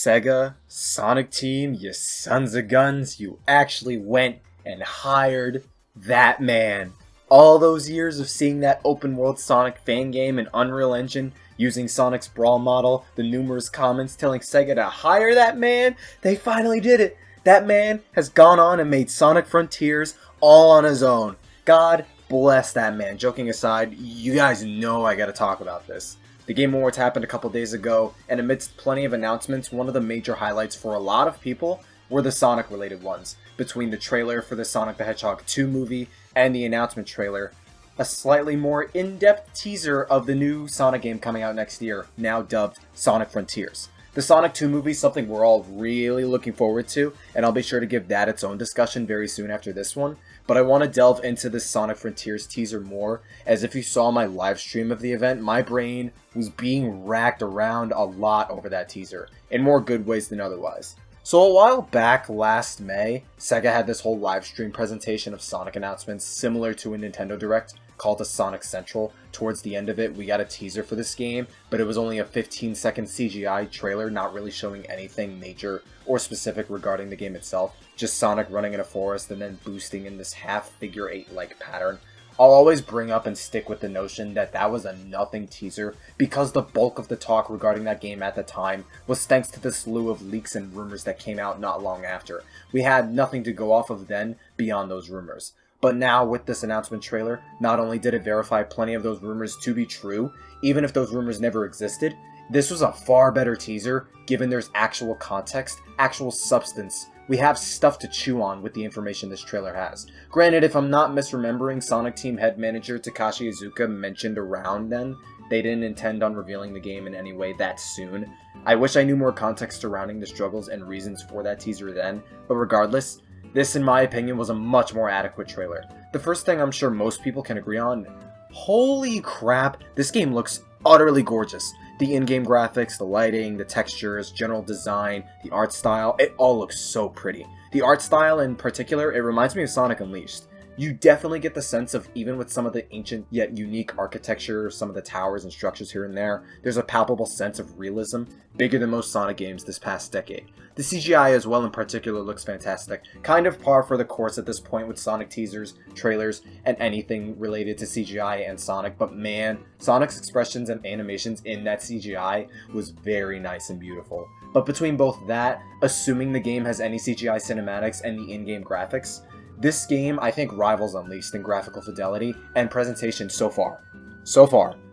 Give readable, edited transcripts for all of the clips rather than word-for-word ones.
Sega, Sonic Team, you sons of guns, you actually went and hired that man. All those years of seeing that open world Sonic fan game in Unreal Engine, using Sonic's Brawl model, the numerous comments telling Sega to hire that man, they finally did it. That man has gone on and made Sonic Frontiers all on his own. God bless that man. Joking aside, you guys know I gotta talk about this. The Game Awards happened a couple days ago, and amidst plenty of announcements, one of the major highlights for a lot of people were the Sonic related ones. Between the trailer for the Sonic the Hedgehog 2 movie and the announcement trailer, a slightly more in-depth teaser of the new Sonic game coming out next year, now dubbed Sonic Frontiers. The Sonic 2 movie is something we're all really looking forward to, and I'll be sure to give that its own discussion very soon after this one, but I want to delve into this Sonic Frontiers teaser more, as if you saw my live stream of the event, my brain was being racked around a lot over that teaser, in more good ways than otherwise. So a while back, last May, Sega had this whole live stream presentation of Sonic announcements similar to a Nintendo Direct, called a Sonic Central. Towards the end of it, we got a teaser for this game, but it was only a 15-second CGI trailer, not really showing anything major or specific regarding the game itself, just Sonic running in a forest and then boosting in this half figure 8-like pattern. I'll always bring up and stick with the notion that that was a nothing teaser, because the bulk of the talk regarding that game at the time was thanks to the slew of leaks and rumors that came out not long after. We had nothing to go off of then beyond those rumors. But now, with this announcement trailer, not only did it verify plenty of those rumors to be true, even if those rumors never existed, this was a far better teaser, given there's actual context, actual substance. We have stuff to chew on with the information this trailer has. Granted, if I'm not misremembering, Sonic Team head manager Takashi Iizuka mentioned around then they didn't intend on revealing the game in any way that soon. I wish I knew more context surrounding the struggles and reasons for that teaser then, but regardless, this, in my opinion, was a much more adequate trailer. The first thing I'm sure most people can agree on, holy crap, this game looks utterly gorgeous. The in-game graphics, the lighting, the textures, general design, the art style, it all looks so pretty. The art style in particular, it reminds me of Sonic Unleashed. You definitely get the sense of, even with some of the ancient yet unique architecture, some of the towers and structures here and there, there's a palpable sense of realism, bigger than most Sonic games this past decade. The CGI as well in particular looks fantastic, kind of par for the course at this point with Sonic teasers, trailers, and anything related to CGI and Sonic, but man, Sonic's expressions and animations in that CGI was very nice and beautiful. But between both that, assuming the game has any CGI cinematics, and the in-game graphics, this game, I think, rivals Unleashed in graphical fidelity and presentation so far.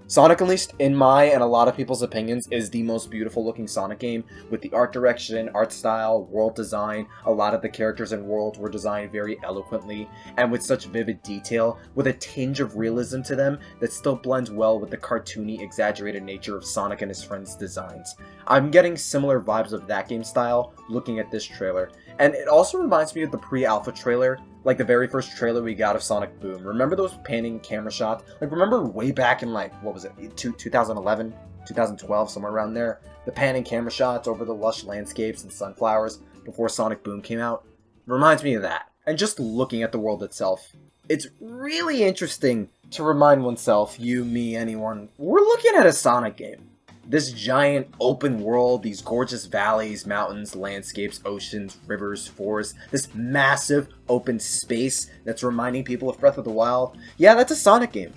Sonic Unleashed, in my and a lot of people's opinions, is the most beautiful looking Sonic game, with the art direction, art style, world design. A lot of the characters and worlds were designed very eloquently, and with such vivid detail, with a tinge of realism to them that still blends well with the cartoony, exaggerated nature of Sonic and his friends' designs. I'm getting similar vibes of that game style looking at this trailer, and it also reminds me of the pre-alpha trailer, like the very first trailer we got of Sonic Boom. Remember those panning camera shots? Like, remember way back in, like, what was it, 2011, 2012, somewhere around there? The panning camera shots over the lush landscapes and sunflowers before Sonic Boom came out? Reminds me of that. And just looking at the world itself, it's really interesting to remind oneself, you, me, anyone, we're looking at a Sonic game. This giant open world, these gorgeous valleys, mountains, landscapes, oceans, rivers, forests, this massive open space that's reminding people of Breath of the Wild. Yeah, that's a Sonic game.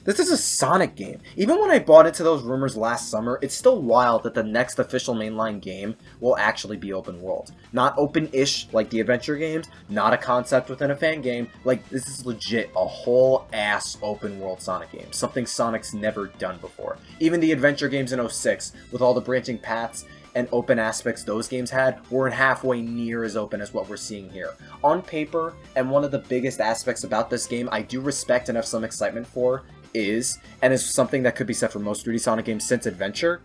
This is a Sonic game. Even when I bought into those rumors last summer, it's still wild that the next official mainline game will actually be open world. Not open-ish like the adventure games, not a concept within a fan game. Like, this is legit a whole ass open world Sonic game. Something Sonic's never done before. Even the adventure games in 06, with all the branching paths and open aspects those games had, weren't halfway near as open as what we're seeing here. On paper, and one of the biggest aspects about this game I do respect and have some excitement for, is something that could be said for most 3D Sonic games since Adventure,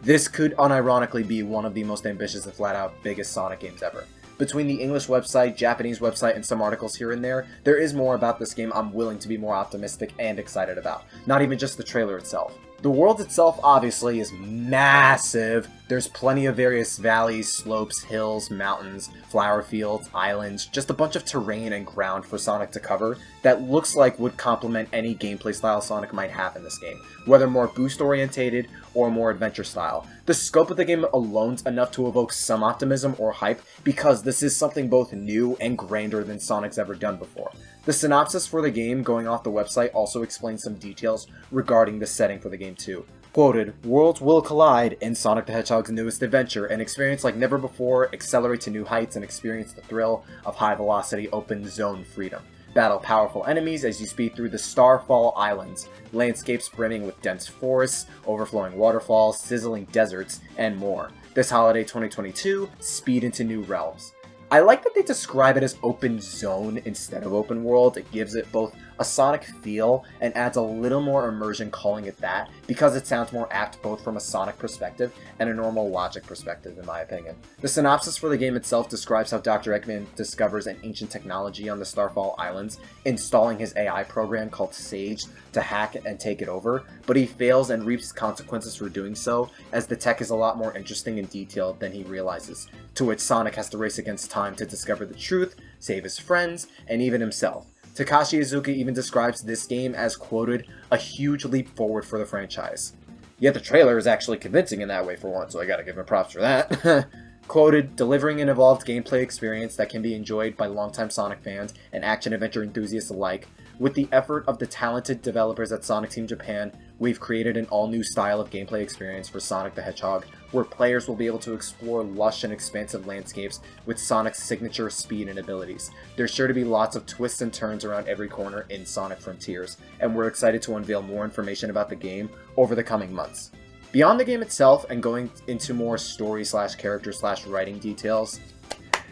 this could unironically be one of the most ambitious and flat-out biggest Sonic games ever. Between the English website, Japanese website, and some articles here and there is more about this game I'm willing to be more optimistic and excited about. Not even just the trailer itself. The world itself, obviously, is massive. There's plenty of various valleys, slopes, hills, mountains, flower fields, islands, just a bunch of terrain and ground for Sonic to cover that looks like would complement any gameplay style Sonic might have in this game, whether more boost-orientated or more adventure style. The scope of the game alone's enough to evoke some optimism or hype because this is something both new and grander than Sonic's ever done before. The synopsis for the game going off the website also explains some details regarding the setting for the game too. Quoted, "Worlds will collide in Sonic the Hedgehog's newest adventure, an experience like never before, accelerate to new heights and experience the thrill of high-velocity open zone freedom. Battle powerful enemies as you speed through the Starfall Islands, landscapes brimming with dense forests, overflowing waterfalls, sizzling deserts, and more. This holiday 2022, speed into new realms." I like that they describe it as open zone instead of open world. It gives it both a Sonic feel and adds a little more immersion calling it that, because it sounds more apt both from a Sonic perspective and a normal logic perspective in my opinion. The synopsis for the game itself describes how Dr. Eggman discovers an ancient technology on the Starfall Islands, installing his AI program called Sage to hack it and take it over, but he fails and reaps consequences for doing so, as the tech is a lot more interesting and detailed than he realizes, to which Sonic has to race against time to discover the truth, save his friends, and even himself. Takashi Iizuka even describes this game as, quoted, "a huge leap forward for the franchise." Yet the trailer is actually convincing in that way for once, so I gotta give him props for that. Quoted, "delivering an evolved gameplay experience that can be enjoyed by longtime Sonic fans and action-adventure enthusiasts alike. With the effort of the talented developers at Sonic Team Japan, we've created an all-new style of gameplay experience for Sonic the Hedgehog, where players will be able to explore lush and expansive landscapes with Sonic's signature speed and abilities. There's sure to be lots of twists and turns around every corner in Sonic Frontiers, and we're excited to unveil more information about the game over the coming months." Beyond the game itself and going into more story/character/writing details,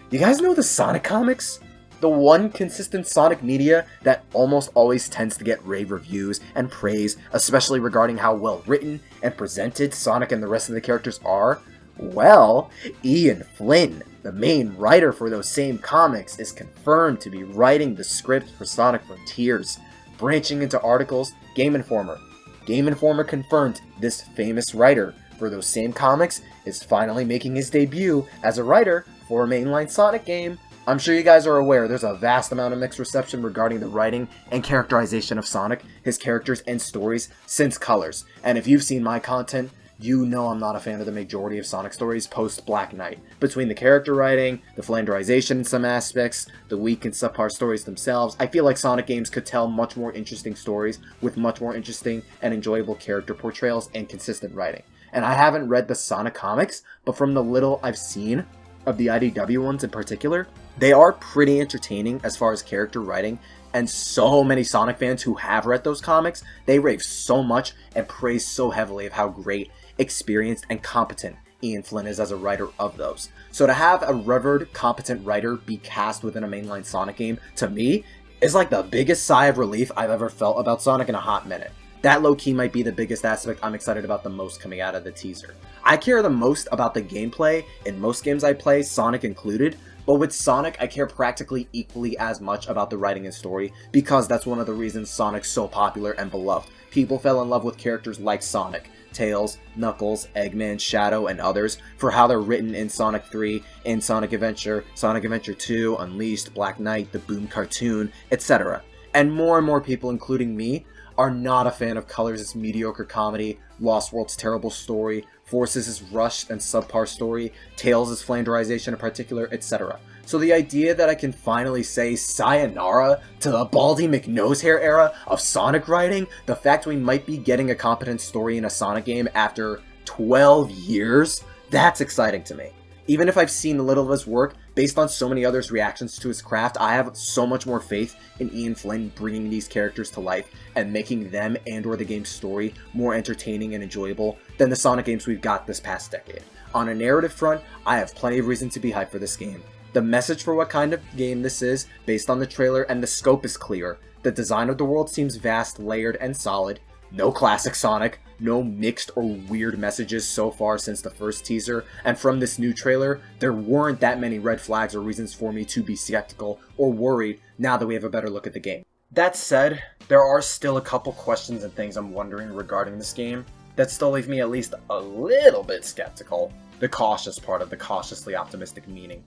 you guys know the Sonic comics? The one consistent Sonic media that almost always tends to get rave reviews and praise, especially regarding how well written and presented Sonic and the rest of the characters are? Well, Ian Flynn, the main writer for those same comics, is confirmed to be writing the script for Sonic Frontiers. Branching into articles, Game Informer confirmed this famous writer for those same comics is finally making his debut as a writer for a mainline Sonic game. I'm sure you guys are aware there's a vast amount of mixed reception regarding the writing and characterization of Sonic, his characters and stories since Colors. And if you've seen my content, you know I'm not a fan of the majority of Sonic stories post Black Knight. Between the character writing, the flanderization in some aspects, the weak and subpar stories themselves, I feel like Sonic games could tell much more interesting stories with much more interesting and enjoyable character portrayals and consistent writing. And I haven't read the Sonic comics, but from the little I've seen of the IDW ones in particular, they are pretty entertaining as far as character writing, and so many Sonic fans who have read those comics, they rave so much and praise so heavily of how great, experienced, and competent Ian Flynn is as a writer of those. So to have a revered, competent writer be cast within a mainline Sonic game, to me, is like the biggest sigh of relief I've ever felt about Sonic in a hot minute. That low-key might be the biggest aspect I'm excited about the most coming out of the teaser. I care the most about the gameplay in most games I play, Sonic included, but with Sonic I care practically equally as much about the writing and story, because that's one of the reasons Sonic's so popular and beloved. People fell in love with characters like Sonic, Tails, Knuckles, Eggman, Shadow, and others for how they're written in Sonic 3, in Sonic Adventure 2, Unleashed, Black Knight, the Boom cartoon, etc. And more people, including me, are not a fan of Colors' mediocre comedy, Lost World's terrible story, Forces' rushed and subpar story, Tails' flanderization in particular, etc. So the idea that I can finally say sayonara to the Baldy McNosehair era of Sonic writing, the fact we might be getting a competent story in a Sonic game after 12 years, that's exciting to me. Even if I've seen little of his work, based on so many others' reactions to his craft, I have so much more faith in Ian Flynn bringing these characters to life and making them and or the game's story more entertaining and enjoyable than the Sonic games we've got this past decade. On a narrative front, I have plenty of reason to be hyped for this game. The message for what kind of game this is, based on the trailer, and the scope is clear. The design of the world seems vast, layered, and solid. No classic Sonic, no mixed or weird messages so far since the first teaser, and from this new trailer, there weren't that many red flags or reasons for me to be skeptical or worried now that we have a better look at the game. That said, there are still a couple questions and things I'm wondering regarding this game that still leave me at least a little bit skeptical. The cautious part of the cautiously optimistic meaning.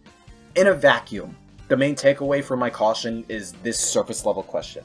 In a vacuum, the main takeaway from my caution is this surface level question.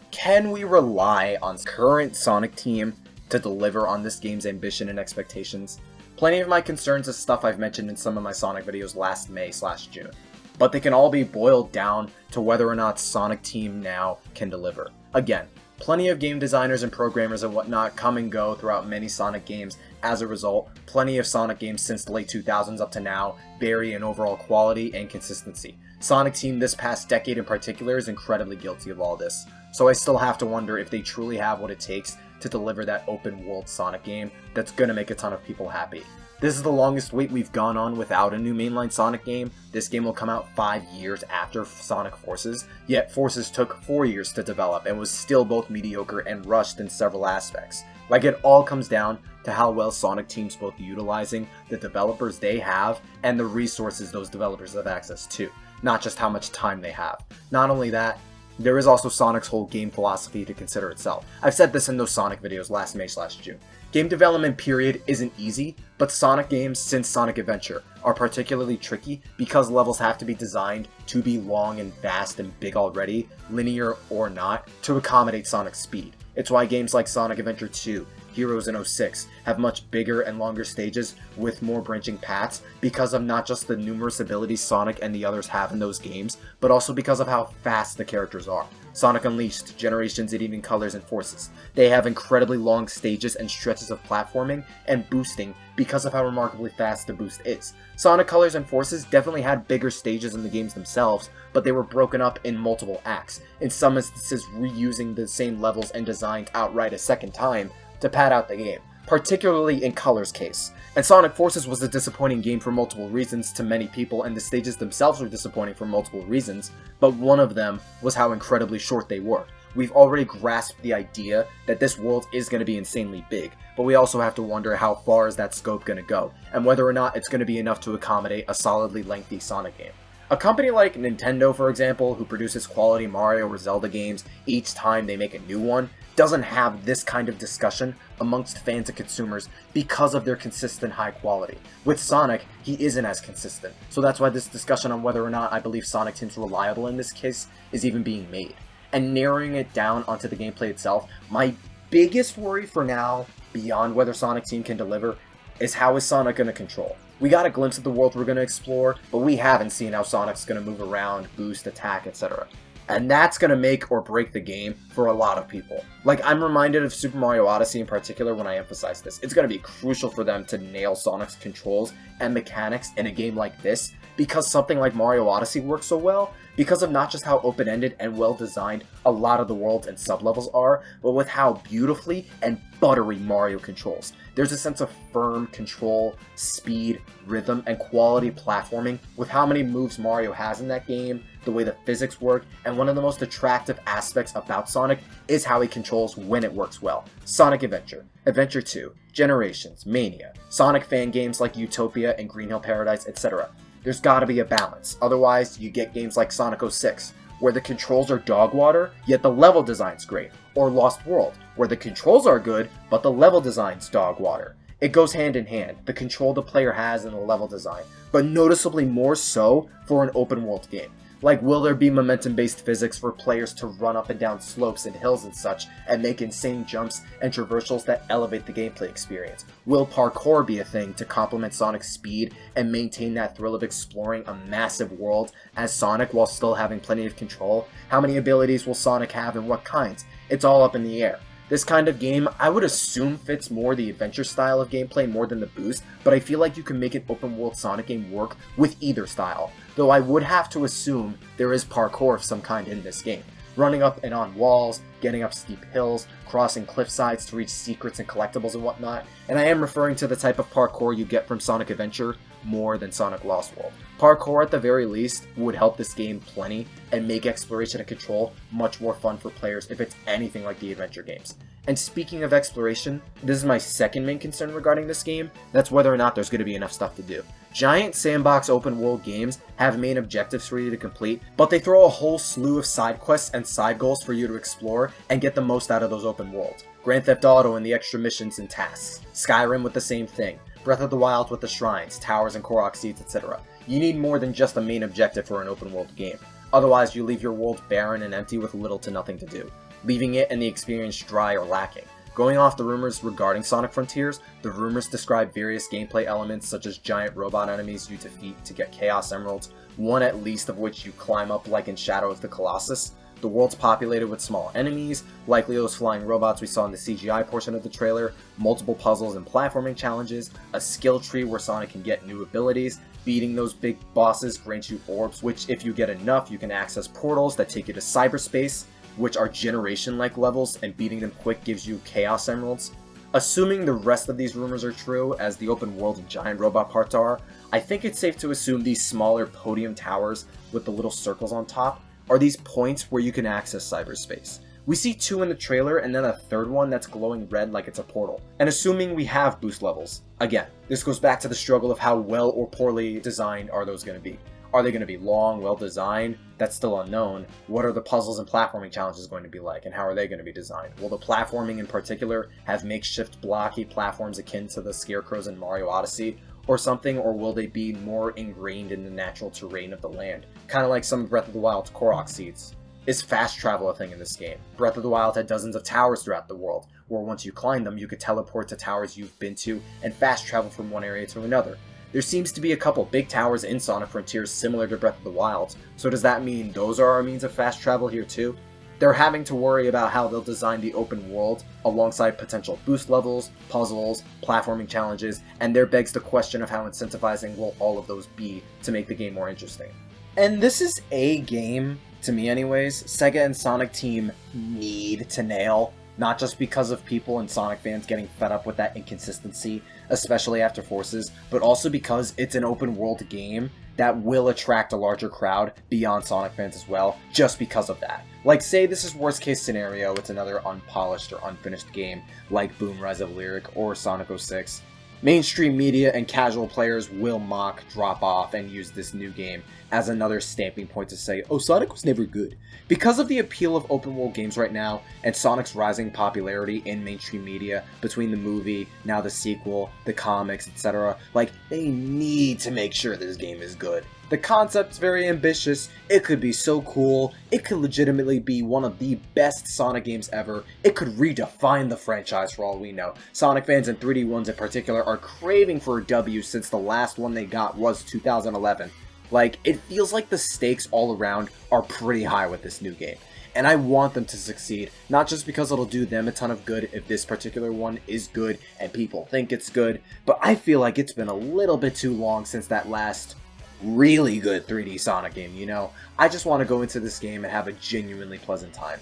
Can we rely on current Sonic team to deliver on this game's ambition and expectations? Plenty of my concerns is stuff I've mentioned in some of my Sonic videos last May/June, but they can all be boiled down to whether or not Sonic Team now can deliver. Again, plenty of game designers and programmers and whatnot come and go throughout many Sonic games. As a result, plenty of Sonic games since the late 2000s up to now vary in overall quality and consistency. Sonic Team this past decade in particular is incredibly guilty of all this, so I still have to wonder if they truly have what it takes to deliver that open world Sonic game that's gonna make a ton of people happy. This is the longest wait we've gone on without a new mainline Sonic game. This game will come out 5 years after Sonic Forces, yet Forces took 4 years to develop and was still both mediocre and rushed in several aspects. Like, it all comes down to how well Sonic Team's both utilizing the developers they have and the resources those developers have access to, not just how much time they have. Not only that, there is also Sonic's whole game philosophy to consider itself. I've said this in those Sonic videos last May/June. Game development period isn't easy, but Sonic games since Sonic Adventure are particularly tricky because levels have to be designed to be long and vast and big already, linear or not, to accommodate Sonic's speed. It's why games like Sonic Adventure 2, Heroes in 06 have much bigger and longer stages with more branching paths because of not just the numerous abilities Sonic and the others have in those games, but also because of how fast the characters are. Sonic Unleashed, Generations, and even Colors and Forces. They have incredibly long stages and stretches of platforming and boosting because of how remarkably fast the boost is. Sonic Colors and Forces definitely had bigger stages in the games themselves, but they were broken up in multiple acts, in some instances reusing the same levels and designs outright a second time to pad out the game, particularly in Colors' case. And Sonic Forces was a disappointing game for multiple reasons to many people, and the stages themselves were disappointing for multiple reasons, but one of them was how incredibly short they were. We've already grasped the idea that this world is going to be insanely big, but we also have to wonder how far is that scope going to go, and whether or not it's going to be enough to accommodate a solidly lengthy Sonic game. A company like Nintendo, for example, who produces quality Mario or Zelda games each time they make a new one, doesn't have this kind of discussion amongst fans and consumers because of their consistent high quality. With Sonic, he isn't as consistent, so that's why this discussion on whether or not I believe Sonic Team's reliable in this case is even being made. And narrowing it down onto the gameplay itself, my biggest worry for now, beyond whether Sonic Team can deliver, is how is Sonic going to control. We got a glimpse of the world we're going to explore, but we haven't seen how Sonic's going to move around, boost, attack, etc. And that's going to make or break the game for a lot of people. Like, I'm reminded of Super Mario Odyssey in particular when I emphasize this. It's going to be crucial for them to nail Sonic's controls and mechanics in a game like this, because something like Mario Odyssey works so well, because of not just how open-ended and well-designed a lot of the worlds and sub-levels are, but with how beautifully and buttery Mario controls. There's a sense of firm control, speed, rhythm, and quality platforming with how many moves Mario has in that game, the way the physics work, and one of the most attractive aspects about Sonic is how he controls when it works well. Sonic Adventure, Adventure 2, Generations, Mania, Sonic fan games like Utopia and Green Hill Paradise, etc. There's gotta be a balance, otherwise you get games like Sonic 06, where the controls are dog water, yet the level design's great, or Lost World, where the controls are good, but the level design's dog water. It goes hand in hand, the control the player has in the level design, but noticeably more so for an open world game. Like, will there be momentum-based physics for players to run up and down slopes and hills and such, and make insane jumps and traversals that elevate the gameplay experience? Will parkour be a thing to complement Sonic's speed and maintain that thrill of exploring a massive world as Sonic while still having plenty of control? How many abilities will Sonic have and what kinds? It's all up in the air. This kind of game, I would assume, fits more the adventure style of gameplay more than the boost, but I feel like you can make an open world Sonic game work with either style, though I would have to assume there is parkour of some kind in this game. Running up and on walls, getting up steep hills, crossing cliff sides to reach secrets and collectibles and whatnot, and I am referring to the type of parkour you get from Sonic Adventure more than Sonic Lost World. Parkour at the very least would help this game plenty and make exploration and control much more fun for players if it's anything like the adventure games. And speaking of exploration, this is my second main concern regarding this game, that's whether or not there's going to be enough stuff to do. Giant sandbox open world games have main objectives for you to complete, but they throw a whole slew of side quests and side goals for you to explore and get the most out of those open worlds. Grand Theft Auto and the extra missions and tasks. Skyrim with the same thing. Breath of the Wild with the shrines, towers and Korok seeds, etc. You need more than just a main objective for an open world game. Otherwise, you leave your world barren and empty with little to nothing to do, leaving it and the experience dry or lacking. Going off the rumors regarding Sonic Frontiers, the rumors describe various gameplay elements such as giant robot enemies you defeat to get Chaos Emeralds, one at least of which you climb up like in Shadow of the Colossus. The world's populated with small enemies, likely those flying robots we saw in the CGI portion of the trailer, multiple puzzles and platforming challenges, a skill tree where Sonic can get new abilities, beating those big bosses grants you orbs, which if you get enough you can access portals that take you to cyberspace, which are generation-like levels, and beating them quick gives you Chaos Emeralds. Assuming the rest of these rumors are true, as the open world and giant robot parts are, I think it's safe to assume these smaller podium towers with the little circles on top are these points where you can access cyberspace. We see 2 in the trailer and then a third one that's glowing red like it's a portal. And assuming we have boost levels, again, this goes back to the struggle of how well or poorly designed are those going to be. Are they going to be long, well designed? That's still unknown. What are the puzzles and platforming challenges going to be like, and how are they going to be designed? Will the platforming in particular have makeshift blocky platforms akin to the scarecrows in Mario Odyssey or something, or will they be more ingrained in the natural terrain of the land? Kind of like some of Breath of the Wild's Korok seeds. Is fast travel a thing in this game? Breath of the Wild had dozens of towers throughout the world, where once you climb them, you could teleport to towers you've been to and fast travel from one area to another. There seems to be a couple big towers in Sonic Frontiers similar to Breath of the Wild, so does that mean those are our means of fast travel here too? They're having to worry about how they'll design the open world alongside potential boost levels, puzzles, platforming challenges, and there begs the question of how incentivizing will all of those be to make the game more interesting. And this is a game, to me anyways, Sega and Sonic Team need to nail. Not just because of people and Sonic fans getting fed up with that inconsistency, especially after Forces, but also because it's an open world game that will attract a larger crowd beyond Sonic fans as well, just because of that. Like, say this is worst case scenario, it's another unpolished or unfinished game like Boom Rise of Lyric or Sonic 06. Mainstream media and casual players will mock, drop off, and use this new game as another stamping point to say, oh, Sonic was never good. Because of the appeal of open world games right now, and Sonic's rising popularity in mainstream media, between the movie, now the sequel, the comics, etc., like, they need to make sure this game is good. The concept's very ambitious, it could be so cool, it could legitimately be one of the best Sonic games ever, it could redefine the franchise for all we know. Sonic fans and 3D ones in particular are craving for a W since the last one they got was 2011. Like, it feels like the stakes all around are pretty high with this new game. And I want them to succeed, not just because it'll do them a ton of good if this particular one is good and people think it's good, but I feel like it's been a little bit too long since that last really good 3D Sonic game, you know? I just want to go into this game and have a genuinely pleasant time.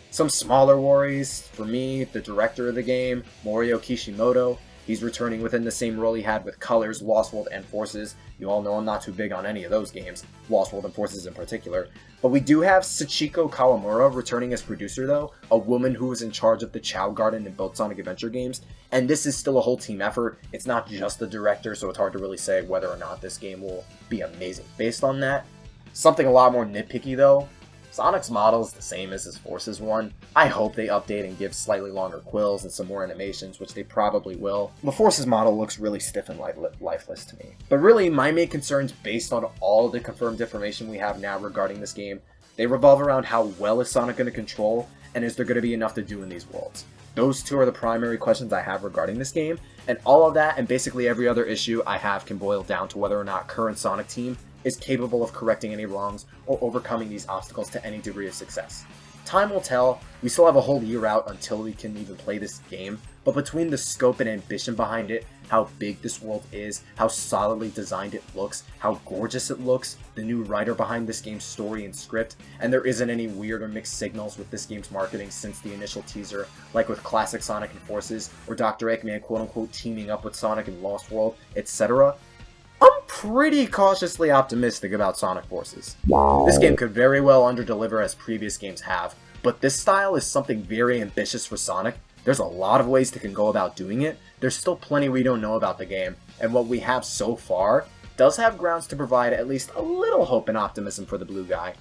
Some smaller worries, for me, the director of the game, Morio Kishimoto. He's returning within the same role he had with Colors, Lost World, and Forces. You all know I'm not too big on any of those games, Lost World and Forces in particular. But we do have Sachiko Kawamura returning as producer though, a woman who was in charge of the Chow Garden in both Sonic Adventure games. And this is still a whole team effort, it's not just the director, so it's hard to really say whether or not this game will be amazing based on that. Something a lot more nitpicky though, Sonic's model is the same as his Forces one. I hope they update and give slightly longer quills and some more animations, which they probably will. The Forces model looks really stiff and lifeless to me. But really, my main concerns based on all of the confirmed information we have now regarding this game, they revolve around how well is Sonic going to control, and is there going to be enough to do in these worlds. Those two are the primary questions I have regarding this game, and all of that and basically every other issue I have can boil down to whether or not current Sonic Team is capable of correcting any wrongs or overcoming these obstacles to any degree of success. Time will tell, we still have a whole year out until we can even play this game, but between the scope and ambition behind it, how big this world is, how solidly designed it looks, how gorgeous it looks, the new writer behind this game's story and script, and there isn't any weird or mixed signals with this game's marketing since the initial teaser, like with classic Sonic and Forces, or Dr. Eggman quote-unquote teaming up with Sonic in Lost World, etc., I'm pretty cautiously optimistic about Sonic Forces. This game could very well underdeliver as previous games have, but this style is something very ambitious for Sonic. There's a lot of ways they can go about doing it, there's still plenty we don't know about the game, and what we have so far does have grounds to provide at least a little hope and optimism for the blue guy.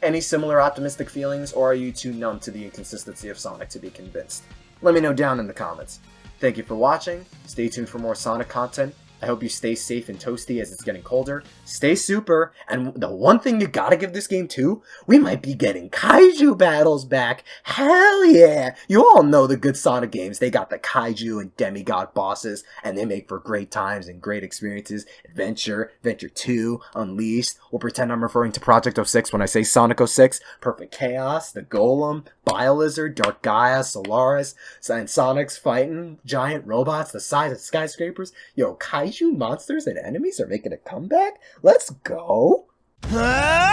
Any similar optimistic feelings, or are you too numb to the inconsistency of Sonic to be convinced? Let me know down in the comments. Thank you for watching, stay tuned for more Sonic content, I hope you stay safe and toasty as it's getting colder. Stay super, and the one thing you gotta give this game too, we might be getting kaiju battles back. Hell yeah! You all know the good Sonic games. They got the kaiju and demigod bosses, and they make for great times and great experiences. Adventure 2, Unleashed. We'll pretend I'm referring to Project 06 when I say Sonic 06. Perfect Chaos, the Golem, Biolizard, Dark Gaia, Solaris, and Sonic's fighting giant robots the size of skyscrapers. Yo, kaiju monsters and enemies are making a comeback? Let's go! Huh?